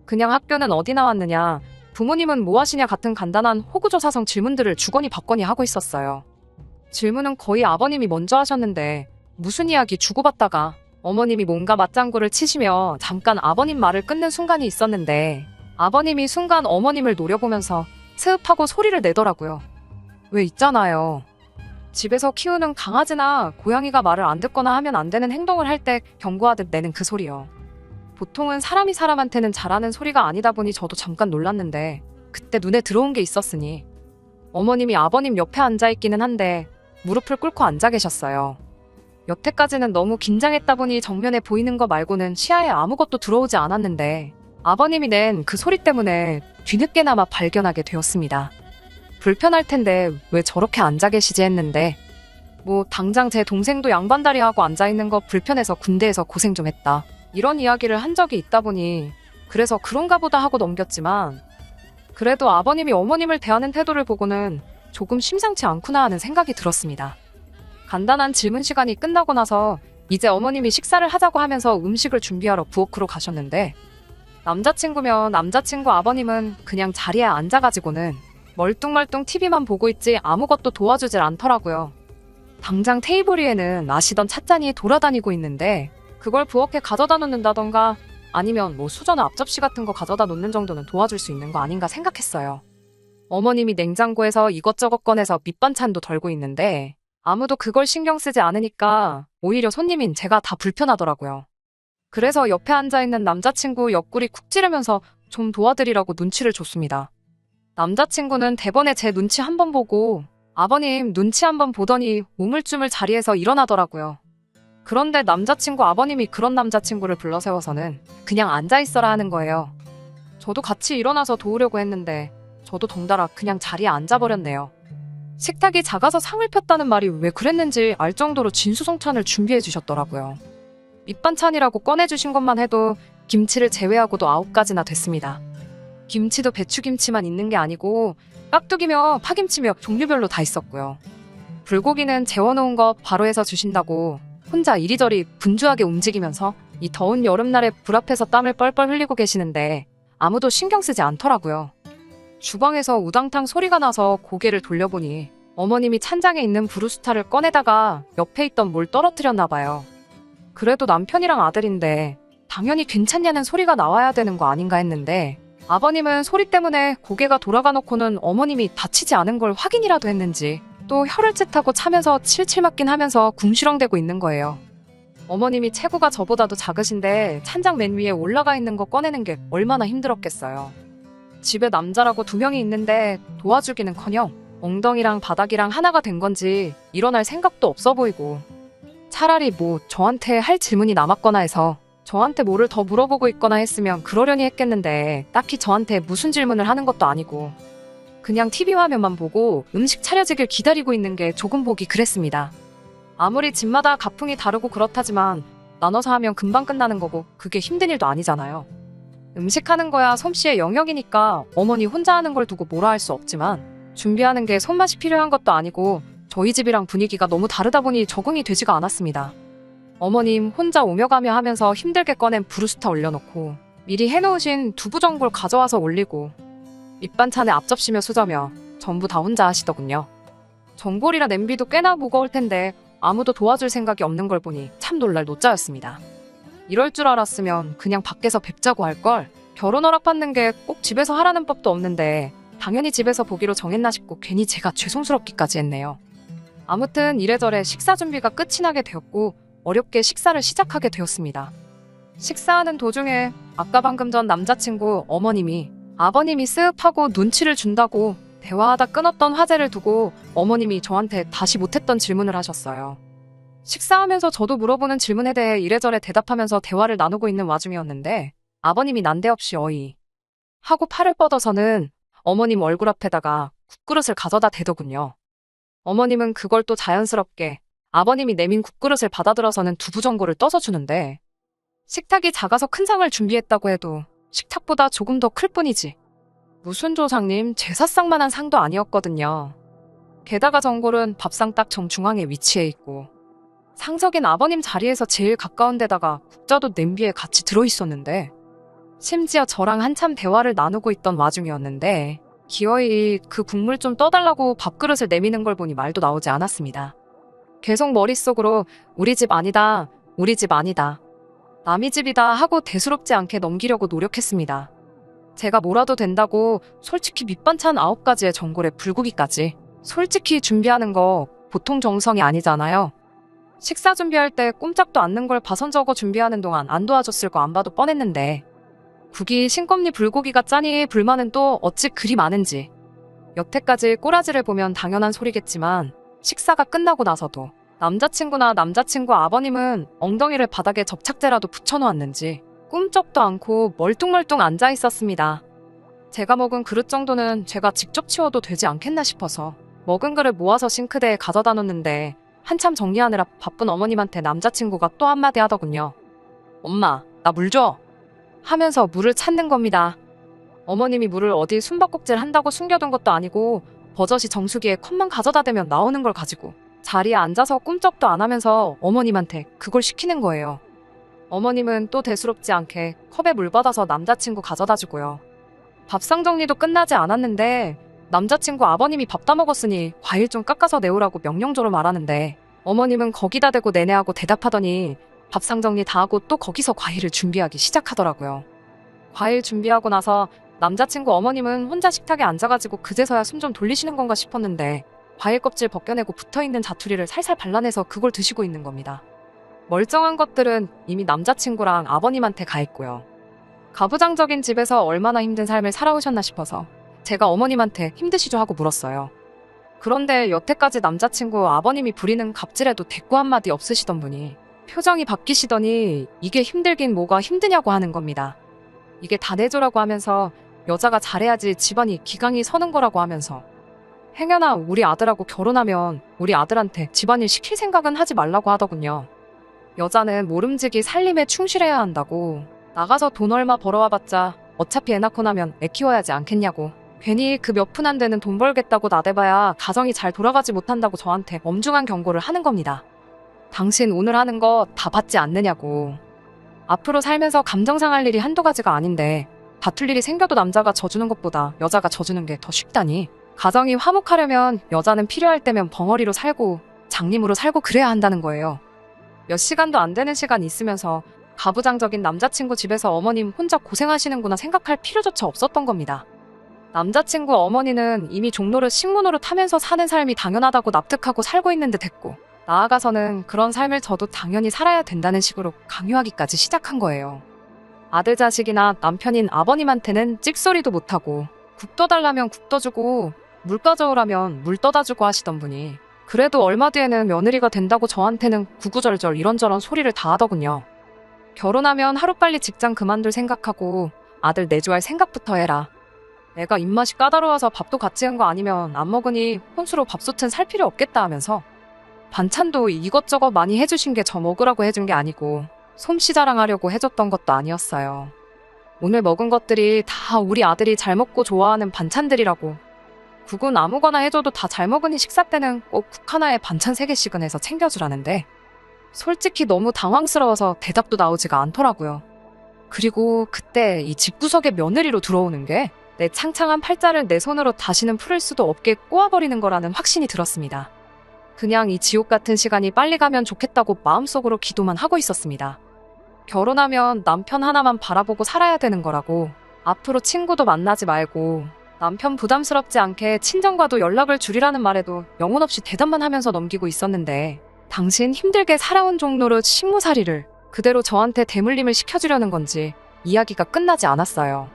그냥 학교는 어디 나왔느냐, 부모님은 뭐 하시냐 같은 간단한 호구조사성 질문들을 주거니 받거니 하고 있었어요. 질문은 거의 아버님이 먼저 하셨는데 무슨 이야기 주고받다가 어머님이 뭔가 맞장구를 치시며 잠깐 아버님 말을 끊는 순간이 있었는데 아버님이 순간 어머님을 노려보면서 스흡하고 소리를 내더라고요. 왜 있잖아요. 집에서 키우는 강아지나 고양이가 말을 안 듣거나 하면 안 되는 행동을 할 때 경고하듯 내는 그 소리요. 보통은 사람이 사람한테는 잘하는 소리가 아니다 보니 저도 잠깐 놀랐는데 그때 눈에 들어온 게 있었으니 어머님이 아버님 옆에 앉아있기는 한데 무릎을 꿇고 앉아 계셨어요. 여태까지는 너무 긴장했다 보니 정면에 보이는 거 말고는 시야에 아무것도 들어오지 않았는데 아버님이 낸 그 소리 때문에 뒤늦게나마 발견하게 되었습니다. 불편할 텐데 왜 저렇게 앉아 계시지 했는데 뭐 당장 제 동생도 양반다리 하고 앉아있는 거 불편해서 군대에서 고생 좀 했다. 이런 이야기를 한 적이 있다 보니 그래서 그런가 보다 하고 넘겼지만 그래도 아버님이 어머님을 대하는 태도를 보고는 조금 심상치 않구나 하는 생각이 들었습니다. 간단한 질문 시간이 끝나고 나서 이제 어머님이 식사를 하자고 하면서 음식을 준비하러 부엌으로 가셨는데 남자친구면 남자친구 아버님은 그냥 자리에 앉아가지고는 멀뚱멀뚱 TV만 보고 있지 아무것도 도와주질 않더라고요. 당장 테이블 위에는 마시던 찻잔이 돌아다니고 있는데 그걸 부엌에 가져다 놓는다던가 아니면 뭐 수저나 앞접시 같은 거 가져다 놓는 정도는 도와줄 수 있는 거 아닌가 생각했어요. 어머님이 냉장고에서 이것저것 꺼내서 밑반찬도 덜고 있는데 아무도 그걸 신경 쓰지 않으니까 오히려 손님인 제가 다 불편하더라고요. 그래서 옆에 앉아있는 남자친구 옆구리 쿡 찌르면서 좀 도와드리라고 눈치를 줬습니다. 남자친구는 대번에 제 눈치 한 번 보고 아버님 눈치 한 번 보더니 우물쭈물 자리에서 일어나더라고요. 그런데 남자친구 아버님이 그런 남자친구를 불러 세워서는 그냥 앉아있어라 하는 거예요. 저도 같이 일어나서 도우려고 했는데 저도 덩달아 그냥 자리에 앉아버렸네요. 식탁이 작아서 상을 폈다는 말이 왜 그랬는지 알 정도로 진수성찬을 준비해 주셨더라고요. 밑반찬이라고 꺼내주신 것만 해도 김치를 제외하고도 9가지나 됐습니다. 김치도 배추김치만 있는 게 아니고 깍두기며 파김치며 종류별로 다 있었고요. 불고기는 재워놓은 거 바로 해서 주신다고 혼자 이리저리 분주하게 움직이면서 이 더운 여름날에 불 앞에서 땀을 뻘뻘 흘리고 계시는데 아무도 신경 쓰지 않더라고요. 주방에서 우당탕 소리가 나서 고개를 돌려보니 어머님이 찬장에 있는 브루스타를 꺼내다가 옆에 있던 뭘 떨어뜨렸나 봐요. 그래도 남편이랑 아들인데 당연히 괜찮냐는 소리가 나와야 되는 거 아닌가 했는데 아버님은 소리 때문에 고개가 돌아가 놓고는 어머님이 다치지 않은 걸 확인이라도 했는지 또 혀를 찢하고 차면서 칠칠 맞긴 하면서 궁시렁대고 있는 거예요. 어머님이 체구가 저보다도 작으신데 찬장 맨 위에 올라가 있는 거 꺼내는 게 얼마나 힘들었겠어요. 집에 남자라고 2명이 있는데 도와주기는커녕 엉덩이랑 바닥이랑 하나가 된 건지 일어날 생각도 없어 보이고 차라리 뭐 저한테 할 질문이 남았거나 해서 저한테 뭐를 더 물어보고 있거나 했으면 그러려니 했겠는데 딱히 저한테 무슨 질문을 하는 것도 아니고 그냥 TV 화면만 보고 음식 차려지길 기다리고 있는 게 조금 보기 그랬습니다. 아무리 집마다 가풍이 다르고 그렇다지만 나눠서 하면 금방 끝나는 거고 그게 힘든 일도 아니잖아요. 음식하는 거야 솜씨의 영역이니까 어머니 혼자 하는 걸 두고 뭐라 할 수 없지만 준비하는 게 손맛이 필요한 것도 아니고 저희 집이랑 분위기가 너무 다르다 보니 적응이 되지가 않았습니다. 어머님 혼자 오며 가며 하면서 힘들게 꺼낸 브루스타 올려놓고 미리 해놓으신 두부전골 가져와서 올리고 밑반찬에 앞접시며 수저며 전부 다 혼자 하시더군요. 전골이라 냄비도 꽤나 무거울 텐데 아무도 도와줄 생각이 없는 걸 보니 참 놀랄 노짜였습니다. 이럴 줄 알았으면 그냥 밖에서 뵙자고 할 걸. 결혼 허락 받는 게 꼭 집에서 하라는 법도 없는데 당연히 집에서 보기로 정했나 싶고 괜히 제가 죄송스럽기까지 했네요. 아무튼 이래저래 식사 준비가 끝이 나게 되었고 어렵게 식사를 시작하게 되었습니다. 식사하는 도중에 아까 방금 전 남자친구 어머님이 아버님이 쓱하고 눈치를 준다고 대화하다 끊었던 화제를 두고 어머님이 저한테 다시 못했던 질문을 하셨어요. 식사하면서 저도 물어보는 질문에 대해 이래저래 대답하면서 대화를 나누고 있는 와중이었는데 아버님이 난데없이 어이 하고 팔을 뻗어서는 어머님 얼굴 앞에다가 국그릇을 가져다 대더군요. 어머님은 그걸 또 자연스럽게 아버님이 내민 국그릇을 받아들어서는 두부전골을 떠서 주는데 식탁이 작아서 큰 상을 준비했다고 해도 식탁보다 조금 더 클 뿐이지 무슨 조상님 제사상만한 상도 아니었거든요. 게다가 전골은 밥상 딱 정중앙에 위치해 있고 상석인 아버님 자리에서 제일 가까운 데다가 국자도 냄비에 같이 들어있었는데 심지어 저랑 한참 대화를 나누고 있던 와중이었는데 기어이 그 국물 좀 떠달라고 밥그릇을 내미는 걸 보니 말도 나오지 않았습니다. 계속 머릿속으로 우리 집 아니다, 우리 집 아니다, 남의 집이다 하고 대수롭지 않게 넘기려고 노력했습니다. 제가 뭐라도 된다고 솔직히 밑반찬 9가지에 전골에 불고기까지 솔직히 준비하는 거 보통 정성이 아니잖아요. 식사 준비할 때 꼼짝도 않는 걸 봐선 저거 준비하는 동안 안 도와줬을 거 안 봐도 뻔했는데 국이 싱겁니 불고기가 짜니 불만은 또 어찌 그리 많은지 여태까지 꼬라지를 보면 당연한 소리겠지만 식사가 끝나고 나서도 남자친구나 남자친구 아버님은 엉덩이를 바닥에 접착제라도 붙여놓았는지 꿈쩍도 않고 멀뚱멀뚱 앉아 있었습니다. 제가 먹은 그릇 정도는 제가 직접 치워도 되지 않겠나 싶어서 먹은 그릇 모아서 싱크대에 가져다 놓는데 한참 정리하느라 바쁜 어머님한테 남자친구가 또 한마디 하더군요. 엄마, 나 물 줘. 하면서 물을 찾는 겁니다. 어머님이 물을 어디 숨바꼭질 한다고 숨겨둔 것도 아니고 버젓이 정수기에 컵만 가져다 대면 나오는 걸 가지고 자리에 앉아서 꿈쩍도 안 하면서 어머님한테 그걸 시키는 거예요. 어머님은 또 대수롭지 않게 컵에 물 받아서 남자친구 가져다 주고요. 밥상 정리도 끝나지 않았는데 남자친구 아버님이 밥 다 먹었으니 과일 좀 깎아서 내오라고 명령조로 말하는데 어머님은 거기다 대고 내내하고 대답하더니 밥상 정리 다 하고 또 거기서 과일을 준비하기 시작하더라고요. 과일 준비하고 나서 남자친구 어머님은 혼자 식탁에 앉아가지고 그제서야 숨 좀 돌리시는 건가 싶었는데 과일 껍질 벗겨내고 붙어있는 자투리를 살살 발라내서 그걸 드시고 있는 겁니다. 멀쩡한 것들은 이미 남자친구랑 아버님한테 가 있고요. 가부장적인 집에서 얼마나 힘든 삶을 살아오셨나 싶어서 제가 어머님한테 힘드시죠 하고 물었어요. 그런데 여태까지 남자친구 아버님이 부리는 갑질에도 대꾸 한마디 없으시던 분이 표정이 바뀌시더니 이게 힘들긴 뭐가 힘드냐고 하는 겁니다. 이게 다 내조라고 하면서 여자가 잘해야지 집안이 기강이 서는 거라고 하면서 행여나 우리 아들하고 결혼하면 우리 아들한테 집안일 시킬 생각은 하지 말라고 하더군요. 여자는 모름지기 살림에 충실해야 한다고 나가서 돈 얼마 벌어와봤자 어차피 애 낳고 나면 애 키워야지 않겠냐고 괜히 그 몇 푼 안 되는 돈 벌겠다고 나대봐야 가정이 잘 돌아가지 못한다고 저한테 엄중한 경고를 하는 겁니다. 당신 오늘 하는 거 다 받지 않느냐고. 앞으로 살면서 감정 상할 일이 한두 가지가 아닌데 다툴 일이 생겨도 남자가 져주는 것보다 여자가 져주는 게 더 쉽다니. 가정이 화목하려면 여자는 필요할 때면 벙어리로 살고 장님으로 살고 그래야 한다는 거예요. 몇 시간도 안 되는 시간 있으면서 가부장적인 남자친구 집에서 어머님 혼자 고생하시는구나 생각할 필요조차 없었던 겁니다. 남자친구 어머니는 이미 종로를 식모노릇 하면서 사는 삶이 당연하다고 납득하고 살고 있는 듯 했고 나아가서는 그런 삶을 저도 당연히 살아야 된다는 식으로 강요하기까지 시작한 거예요. 아들 자식이나 남편인 아버님한테는 찍소리도 못하고 국 떠달라면 국 떠주고 물 떠줘오라면 물 떠다 주고 하시던 분이 그래도 얼마 뒤에는 며느리가 된다고 저한테는 구구절절 이런저런 소리를 다 하더군요. 결혼하면 하루빨리 직장 그만둘 생각하고 아들 내조할 생각부터 해라. 내가 입맛이 까다로워서 밥도 같이 한 거 아니면 안 먹으니 혼수로 밥솥은 살 필요 없겠다 하면서 반찬도 이것저것 많이 해주신 게 저 먹으라고 해준 게 아니고 솜씨 자랑하려고 해줬던 것도 아니었어요. 오늘 먹은 것들이 다 우리 아들이 잘 먹고 좋아하는 반찬들이라고. 국은 아무거나 해줘도 다 잘 먹으니 식사 때는 꼭 국 하나에 반찬 3개씩은 해서 챙겨주라는데 솔직히 너무 당황스러워서 대답도 나오지가 않더라고요. 그리고 그때 이 집구석에 며느리로 들어오는 게 내 창창한 팔자를 내 손으로 다시는 풀을 수도 없게 꼬아버리는 거라는 확신이 들었습니다. 그냥 이 지옥 같은 시간이 빨리 가면 좋겠다고 마음속으로 기도만 하고 있었습니다. 결혼하면 남편 하나만 바라보고 살아야 되는 거라고 앞으로 친구도 만나지 말고 남편 부담스럽지 않게 친정과도 연락을 줄이라는 말에도 영혼 없이 대답만 하면서 넘기고 있었는데 당신 힘들게 살아온 종로로 식모살이를 그대로 저한테 대물림을 시켜주려는 건지 이야기가 끝나지 않았어요.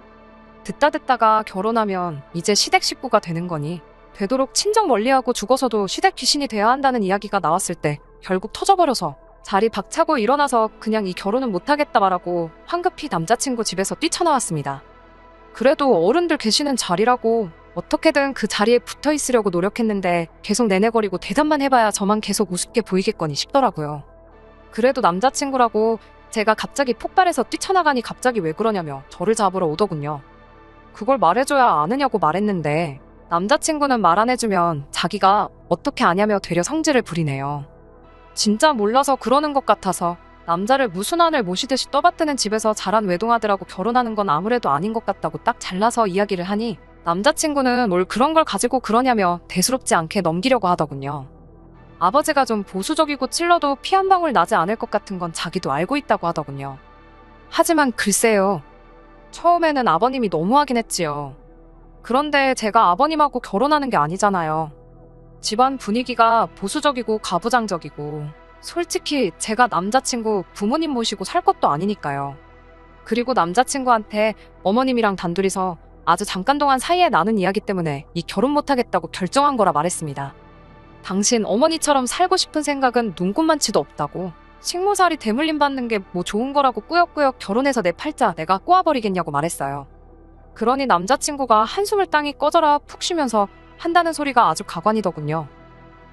듣다가 결혼하면 이제 시댁 식구가 되는 거니 되도록 친정 멀리하고 죽어서도 시댁 귀신이 돼야 한다는 이야기가 나왔을 때 결국 터져버려서 자리 박차고 일어나서 그냥 이 결혼은 못하겠다 말하고 황급히 남자친구 집에서 뛰쳐나왔습니다. 그래도 어른들 계시는 자리라고 어떻게든 그 자리에 붙어있으려고 노력했는데 계속 내내거리고 대답만 해봐야 저만 계속 우습게 보이겠거니 싶더라고요. 그래도 남자친구라고 제가 갑자기 폭발해서 뛰쳐나가니 갑자기 왜 그러냐며 저를 잡으러 오더군요. 그걸 말해줘야 아느냐고 말했는데 남자친구는 말 안 해주면 자기가 어떻게 아냐며 되려 성질을 부리네요. 진짜 몰라서 그러는 것 같아서 남자를 무슨 안을 모시듯이 떠받드는 집에서 자란 외동아들하고 결혼하는 건 아무래도 아닌 것 같다고 딱 잘라서 이야기를 하니 남자친구는 뭘 그런 걸 가지고 그러냐며 대수롭지 않게 넘기려고 하더군요. 아버지가 좀 보수적이고 찔러도 피 한 방울 나지 않을 것 같은 건 자기도 알고 있다고 하더군요. 하지만 글쎄요. 처음에는 아버님이 너무하긴 했지요. 그런데 제가 아버님하고 결혼하는 게 아니잖아요. 집안 분위기가 보수적이고 가부장적이고 솔직히 제가 남자친구 부모님 모시고 살 것도 아니니까요. 그리고 남자친구한테 어머님이랑 단둘이서 아주 잠깐 동안 사이에 나눈 이야기 때문에 이 결혼 못하겠다고 결정한 거라 말했습니다. 당신 어머니처럼 살고 싶은 생각은 눈꽃만치도 없다고. 식모살이 대물림 받는 게 뭐 좋은 거라고 꾸역꾸역 결혼해서 내 팔자 내가 꼬아버리겠냐고 말했어요. 그러니 남자친구가 한숨을 땅이 꺼져라 푹 쉬면서 한다는 소리가 아주 가관이더군요.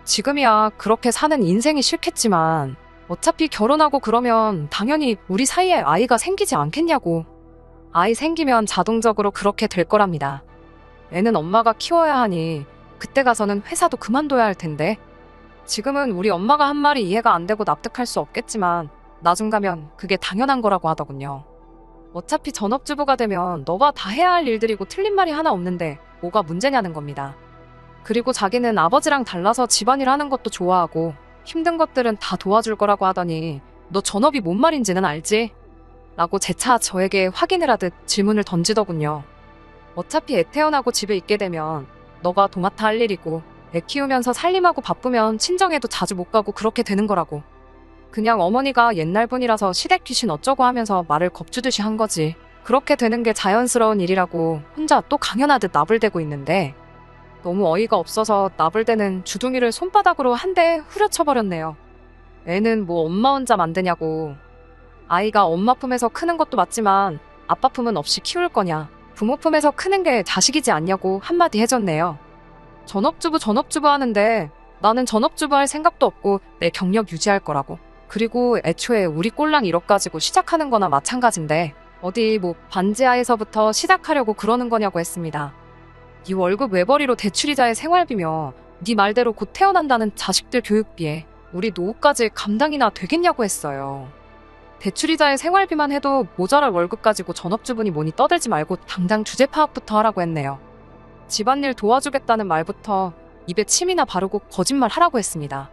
지금이야 그렇게 사는 인생이 싫겠지만 어차피 결혼하고 그러면 당연히 우리 사이에 아이가 생기지 않겠냐고. 아이 생기면 자동적으로 그렇게 될 거랍니다. 애는 엄마가 키워야 하니 그때 가서는 회사도 그만둬야 할 텐데 지금은 우리 엄마가 한 말이 이해가 안 되고 납득할 수 없겠지만 나중 가면 그게 당연한 거라고 하더군요. 어차피 전업주부가 되면 너가 다 해야 할 일들이고 틀린 말이 하나 없는데 뭐가 문제냐는 겁니다. 그리고 자기는 아버지랑 달라서 집안일 하는 것도 좋아하고 힘든 것들은 다 도와줄 거라고 하더니 너 전업이 뭔 말인지는 알지? 라고 재차 저에게 확인을 하듯 질문을 던지더군요. 어차피 애 태어나고 집에 있게 되면 너가 도맡아 할 일이고 애 키우면서 살림하고 바쁘면 친정에도 자주 못 가고 그렇게 되는 거라고. 그냥 어머니가 옛날 분이라서 시댁 귀신 어쩌고 하면서 말을 겁주듯이 한 거지. 그렇게 되는 게 자연스러운 일이라고 혼자 또 강연하듯 나불대고 있는데 너무 어이가 없어서 나불대는 주둥이를 손바닥으로 한 대 후려쳐버렸네요. 애는 뭐 엄마 혼자 만드냐고. 아이가 엄마 품에서 크는 것도 맞지만 아빠 품은 없이 키울 거냐. 부모 품에서 크는 게 자식이지 않냐고 한마디 해줬네요. 전업주부 하는데 나는 전업주부 할 생각도 없고 내 경력 유지할 거라고. 그리고 애초에 우리 꼴랑 1억 가지고 시작하는 거나 마찬가지인데 어디 뭐 반지하에서부터 시작하려고 그러는 거냐고 했습니다. 네 월급 외벌이로 대출이자의 생활비며 네 말대로 곧 태어난다는 자식들 교육비에 우리 노후까지 감당이나 되겠냐고 했어요. 대출이자의 생활비만 해도 모자랄 월급 가지고 전업주부니 뭐니 떠들지 말고 당장 주제 파악부터 하라고 했네요. 집안일 도와주겠다는 말부터 입에 침이나 바르고 거짓말 하라고 했습니다.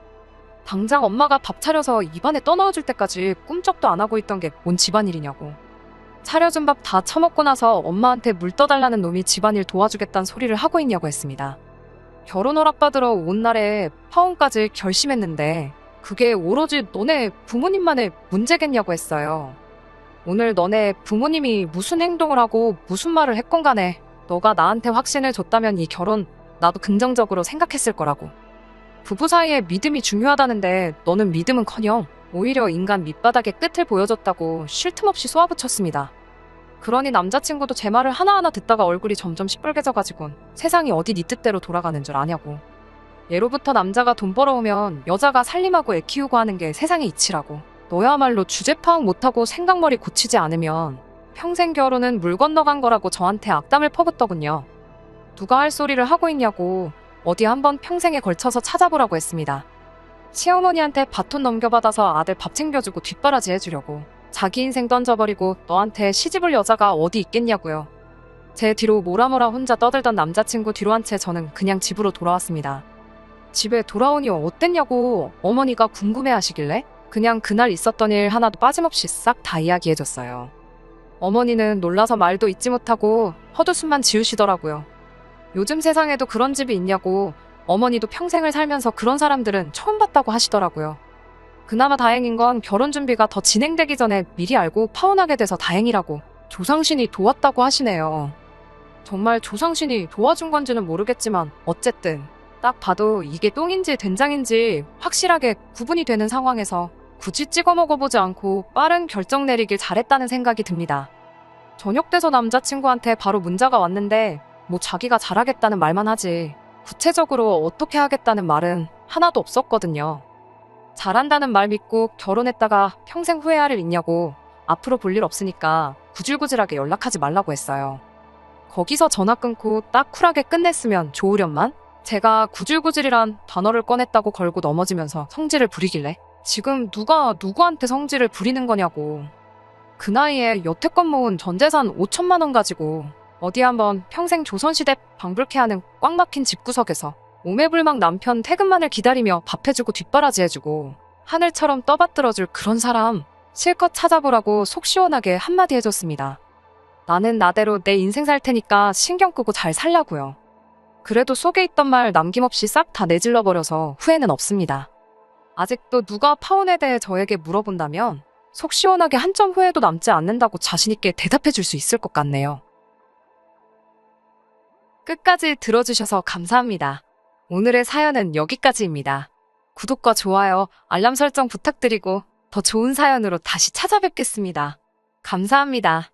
당장 엄마가 밥 차려서 입안에 떠넣어줄 때까지 꿈쩍도 안 하고 있던 게 뭔 집안일이냐고. 차려준 밥 다 처먹고 나서 엄마한테 물 떠달라는 놈이 집안일 도와주겠다는 소리를 하고 있냐고 했습니다. 결혼 허락받으러 온 날에 파혼까지 결심했는데 그게 오로지 너네 부모님만의 문제겠냐고 했어요. 오늘 너네 부모님이 무슨 행동을 하고 무슨 말을 했건 간에 너가 나한테 확신을 줬다면 이 결혼 나도 긍정적으로 생각했을 거라고. 부부 사이에 믿음이 중요하다는데 너는 믿음은커녕 오히려 인간 밑바닥의 끝을 보여줬다고 쉴 틈 없이 쏘아붙였습니다. 그러니 남자친구도 제 말을 하나하나 듣다가 얼굴이 점점 시뻘개져가지고 세상이 어디 네 뜻대로 돌아가는 줄 아냐고. 예로부터 남자가 돈 벌어오면 여자가 살림하고 애 키우고 하는 게 세상의 이치라고. 너야말로 주제 파악 못하고 생각머리 고치지 않으면 평생 결혼은 물 건너간 거라고 저한테 악담을 퍼붓더군요. 누가 할 소리를 하고 있냐고 어디 한번 평생에 걸쳐서 찾아보라고 했습니다. 시어머니한테 바톤 넘겨받아서 아들 밥 챙겨주고 뒷바라지 해주려고. 자기 인생 던져버리고 너한테 시집을 여자가 어디 있겠냐고요. 제 뒤로 뭐라뭐라 혼자 떠들던 남자친구 뒤로 한 채 저는 그냥 집으로 돌아왔습니다. 집에 돌아오니 어땠냐고 어머니가 궁금해하시길래 그냥 그날 있었던 일 하나도 빠짐없이 싹 다 이야기해줬어요. 어머니는 놀라서 말도 잇지 못하고 헛웃음만 지으시더라고요. 요즘 세상에도 그런 집이 있냐고. 어머니도 평생을 살면서 그런 사람들은 처음 봤다고 하시더라고요. 그나마 다행인 건 결혼 준비가 더 진행되기 전에 미리 알고 파혼하게 돼서 다행이라고 조상신이 도왔다고 하시네요. 정말 조상신이 도와준 건지는 모르겠지만 어쨌든 딱 봐도 이게 똥인지 된장인지 확실하게 구분이 되는 상황에서 굳이 찍어 먹어보지 않고 빠른 결정 내리길 잘했다는 생각이 듭니다. 저녁 돼서 남자친구한테 바로 문자가 왔는데 뭐 자기가 잘하겠다는 말만 하지 구체적으로 어떻게 하겠다는 말은 하나도 없었거든요. 잘한다는 말 믿고 결혼했다가 평생 후회할 일 있냐고 앞으로 볼 일 없으니까 구질구질하게 연락하지 말라고 했어요. 거기서 전화 끊고 딱 쿨하게 끝냈으면 좋으련만 제가 구질구질이란 단어를 꺼냈다고 걸고 넘어지면서 성질을 부리길래 지금 누가 누구한테 성질을 부리는 거냐고. 그 나이에 여태껏 모은 전재산 5천만 원 가지고 어디 한번 평생 조선시대 방불케 하는 꽉 막힌 집구석에서 오매불망 남편 퇴근만을 기다리며 밥 해주고 뒷바라지 해주고 하늘처럼 떠받들어줄 그런 사람 실컷 찾아보라고 속 시원하게 한마디 해줬습니다. 나는 나대로 내 인생 살 테니까 신경 끄고 잘 살라고요. 그래도 속에 있던 말 남김없이 싹 다 내질러버려서 후회는 없습니다. 아직도 누가 파혼에 대해 저에게 물어본다면 속 시원하게 한 점 후회도 남지 않는다고 자신있게 대답해 줄 수 있을 것 같네요. 끝까지 들어주셔서 감사합니다. 오늘의 사연은 여기까지입니다. 구독과 좋아요, 알람 설정 부탁드리고 더 좋은 사연으로 다시 찾아뵙겠습니다. 감사합니다.